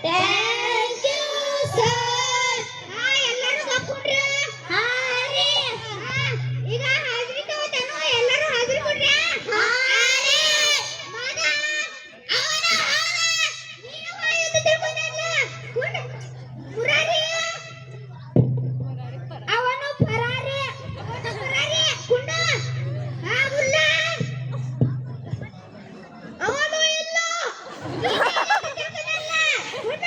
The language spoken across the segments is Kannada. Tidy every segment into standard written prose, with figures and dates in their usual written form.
Thank you sir. ಎಲ್ಲರೂ ಹಾಕೊಂಡ್ರಿ. ಹಾ ರೀ. ಈಗ ಹಾಜರಿ ತಗೋತಾನೋ ಎಲ್ಲರೂ ಹಾಜರಿ ಕೊಡ್ರಿ. ಹಾ ರೀ. ಮಗ ನೀನು ಆಯುಧ ತಿಳ್ಕೊಂಡಲ್ಲ ಕುಂಡ ಮುರಾರಿ ಅವನು ಪರಾರಿ ಕುಂಡ ಆಗುಲ್ಲ ಅವನು ಇಲ್ಲ. ನೀನು ಆಯುಧ ತಿಳ್ಕೊಂಡಲ್ಲ ಕುಂಡ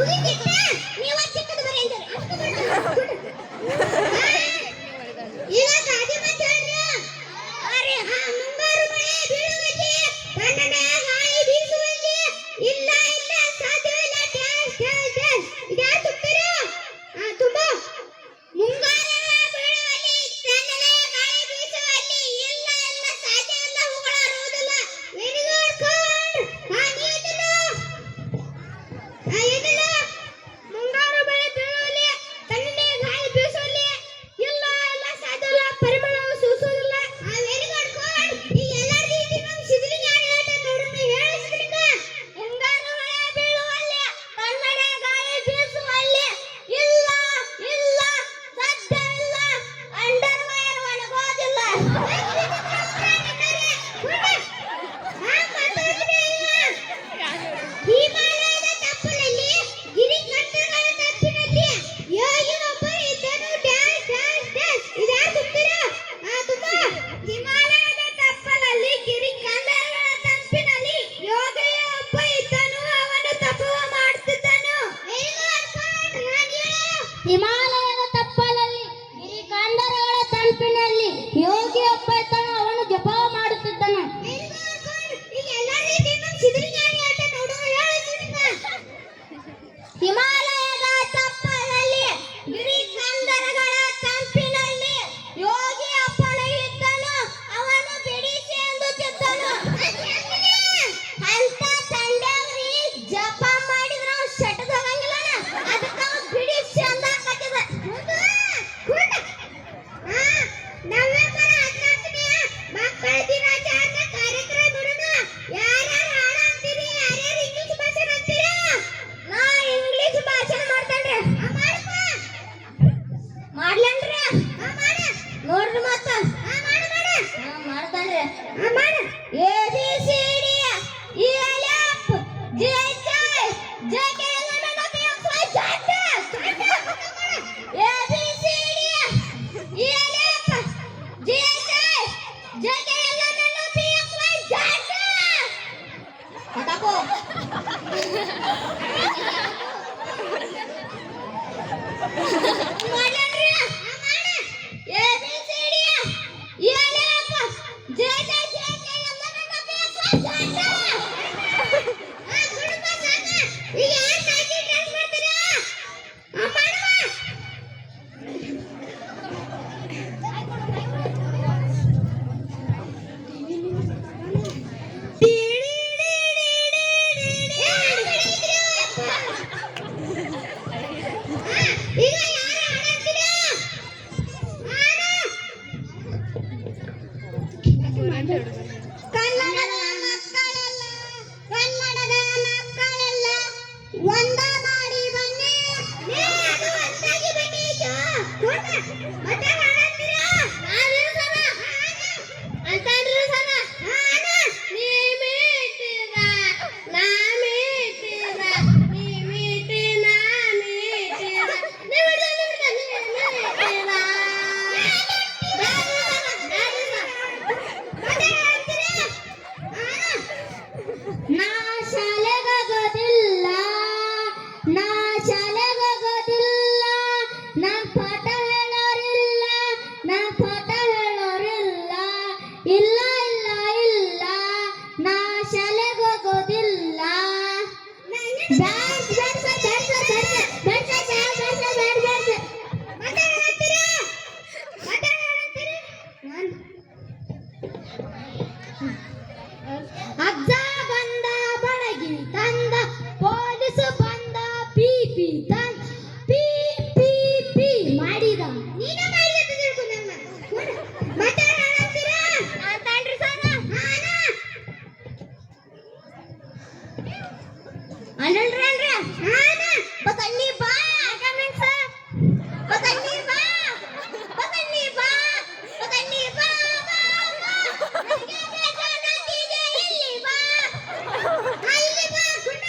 ಮುಗಿತಿತ್ತ ನೀವ ಚಿಕ್ಕದು ಬರೀ ಅಂತಾರೆ ಈಗ ಗಾದಿ ಮಾತು ಹೇಳ್ರಿ ಅರೆ ಮುಂಗಾರು ಮಳೆ ಬೀಳುವಲ್ಲಿ ಕನ್ನಡ ಗಾಳಿ ಬೀಸುವಲ್ಲಿ ಇಲ್ಲ ಇಲ್ಲ ಸಾಧ್ಯವಿಲ್ಲ ಡ್ಯಾಶ್ ಡ್ಯಾಶ್ ಡ್ಯಾಶ್ ಇದ್ಯಾರು ತುಂಬ್ತೀರಾ ತುಂಬಾ ಮುಂಗಾರು ಬೀಳುವಲ್ಲಿ ಕನ್ನಡ ಗಾಳಿ ಬೀಸುವಲ್ಲಿ ಇಲ್ಲ ಇಲ್ಲ ಸಾಧ್ಯವಿಲ್ಲ ಹೂಗಳಾರುವುದಿಲ್ಲ ವೆರಿ ಗುಡ್ ನೀವಿದಿಲ್ಲ ಏನಿಲ್ಲ ಮುಂಗಾರು ಮಳೆ ಬೀಳುವಲ್ಲಿ ಕನ್ನಡ ಗಾಳಿ ಬೀಸುವಲ್ಲಿ ಇಲ್ಲ ಇಲ್ಲ ಸಾಧ್ಯವಿಲ್ಲ ಪರಿಮಳವು ಸೂಸುವುದಿಲ್ಲ ವೆರಿ ಗುಡ್ ಈಗ ಎಲ್ಲರಿಗೂ ಇದು ನಮ್ಮ ಸಿದ್ಲಿಂಗ ಹೇಳ್ತಾ ನೋಡೋಣ ಹೇಳಿಸ್ಬಿಟ್ಟ ಮುಂಗಾರು ಮಳೆ ಬೀಳುವಲ್ಲಿ ಕನ್ನಡ ಗಾಳಿ ಬೀಸುವಲ್ಲಿ ಇಲ್ಲ ಇಲ್ಲ ಸಾಧ್ಯವಿಲ್ಲ ಅಂಡರ್ವೇರ್ ಒಣಗೋದಿಲ್ಲ ಹಿಮಾಲಯದ ತಪ್ಪಲಲ್ಲಿ ಗಿರಿ ಕಂಠಗಳ ತಪ್ಪಿನಲ್ಲಿ ಯೋಗಿ ಒಬ್ಬರು ಇದ್ದನು ಡ್ಯಾಶ್ ಡ್ಯಾಶ್ ಡ್ಯಾಶ್ ಇದ್ಯಾರು ತುಂಬ್ತೀರಾ ತುಂಬಾ ಹಿಮಾಲಯದ ತಪ್ಪಲಲ್ಲಿ ಗಿರಿ ಕಂಠಗಳ ತಪ್ಪಿನಲ್ಲಿ ಯೋಗಿ ಒಬ್ಬ ಇದ್ದನು ಅವನು ತಪವ ಮಾಡುತ್ತಿದ್ದನು ಹಿಮಾಲಯದ ತಪ್ಪಲಲ್ಲಿ ಗಿರಿ ಕಂಠಗಳ ತಂಪಿನಲ್ಲಿ ಯೋಗಿ ಒಬ್ಬ ಇದ್ದನು ಅವನು ಜಪ ಮಾಡುತ್ತಿದ್ದನು ಈಗ ಎಲ್ಲ ರೀತಿ ನಮ್ಮ ಸಿದ್ಧಲಿಂಗಾಣಿ ಆಟ ನೋಡೋಣ ಹಿಮಾಲಯದ ತಪ್ಪಲಲ್ಲಿ ಗಿರಿ ಕಂದರಗಳ ತಂಪಿನಲ್ಲಿ ಯೋಗಿ ಅಪ್ಪನು ಇದ್ದನು ಅವನು ಬಿಡಿಸಿ ಎಂದು ತಿದ್ದನು ಅಂತ ತಂಡವ್ರಿ ಜಪ ಮಾಡಿದ್ರು ಶಟದ ಹೋಗಂಗಿಲ್ಲ ಅದಕ್ಕೆ ಬಿಡಿಸಿ ಅಂತ ಹಾಕತ್ತಿದ ನವೆಂಬರ್ 14ನೇ ಮಕ್ಕಳ ದಿನಾಚರಣೆ ಕಾರ್ಯಕ್ರಮ ಬಿಡೋಣ ಯಾರ್ಯಾರು ಹಾಡ ಅಂತೀರಿ ಯಾರ್ಯಾರು ಇಂಗ್ಲಿಷ್ ಭಾಷಣ ಅಂತೀರಾ ನಾ ಇಂಗ್ಲಿಷ್ ಭಾಷಣ ಮಾಡ್ತೇನ್ರಿ ಮಾಡ್ಲೇನ್ರಿ ಮಾಡ ನೋಡ್ರಿ ಮತ್ತ ಮಾಡ್ತಾನ್ರಿ ಮಾಡ A B C D E F G H I J K L M N O P X Y Z A B C D E F G H I J K L M N O P X Y Z ಅತಾಕೋ ಮಾಡ್ಲೇನ್ರಿ ಮಾಡ A B C D E F J K L M N O P X Y Z ಗುಡುಪ ಸಾಕ ಈಗ ಯಾರು ಸೈಕಲ್ ಡ್ಯಾನ್ಸ್ ಮಾಡ್ತೀರಾ ಮಾಡುವ ಈಗ ಯಾರು ಹಾಡ್ತೀರಾ ಕನ್ನಡದ ಮಕ್ಕಳೆಲ್ಲ ಕನ್ನಡದ ಮಕ್ಕಳೆಲ್ಲ ಒಂದ ಮಾಡಿ ಬನ್ನಿ ಅದು ಒಂದಾಗಿ ಬನ್ನಿ ಮತ್ತೆ ಹಾಡ್ತೀರಾ ಅಂತಂದ್ರೆ ಸರ ನೀ ಮೀಟಿದ ನಾ ಮೀಟಿದ ನೀ ಮೀಟಿ ನಾ ಮೀಟಿದ ನಾ ಶಾಲೆಗೋಗೋದಿಲ್ಲ ನಾ ಶಾಲೆಗೋಗೋದಿಲ್ಲ ನನ್ ಪಾಠ ಹೇಳೋರಿಲ್ಲ ನನ್ ಪಾಠ ಹೇಳೋರಿಲ್ಲ ಇಲ್ಲ ಇಲ್ಲ ಇಲ್ಲ ನಾ ಶಾಲೆಗೋಗೋದಿಲ್ಲ ಅಜ್ಜ ಬಂದ ಬಳಗಿ ತಂದ ಪೊಲೀಸ್ ಬಂದ ಪಿ ತಂದ ಪಿ ಮಾಡಿದ ನೀನೇ ಮಾಡಿದ ತಿಳ್ಕೊಂಡಮ್ಮ ಮಾತಾಡ್ತೀರಾ ಮಾತಾಡ್ರಿ ಸರ್ ಅಣ್ಣ್ರಿ ಬಸಣ್ಣಿ ಬಾ ಕಮೆಂಟ್ಸ್ ಬಸಣ್ಣಿ ಬಾ ಬಸಣ್ಣಿ ಬಾ ಬಸಣ್ಣಿ ಬಾ ನನಗೆ ಬೇಜಾರ ಇಲ್ಲಿ ಬಾ ಇಲ್ಲಿ ಬಾ ಗುಣ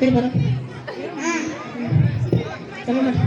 ಕಡೆ ಬರೋ ಹಾ ಚಲೋ ಮಾಡಿ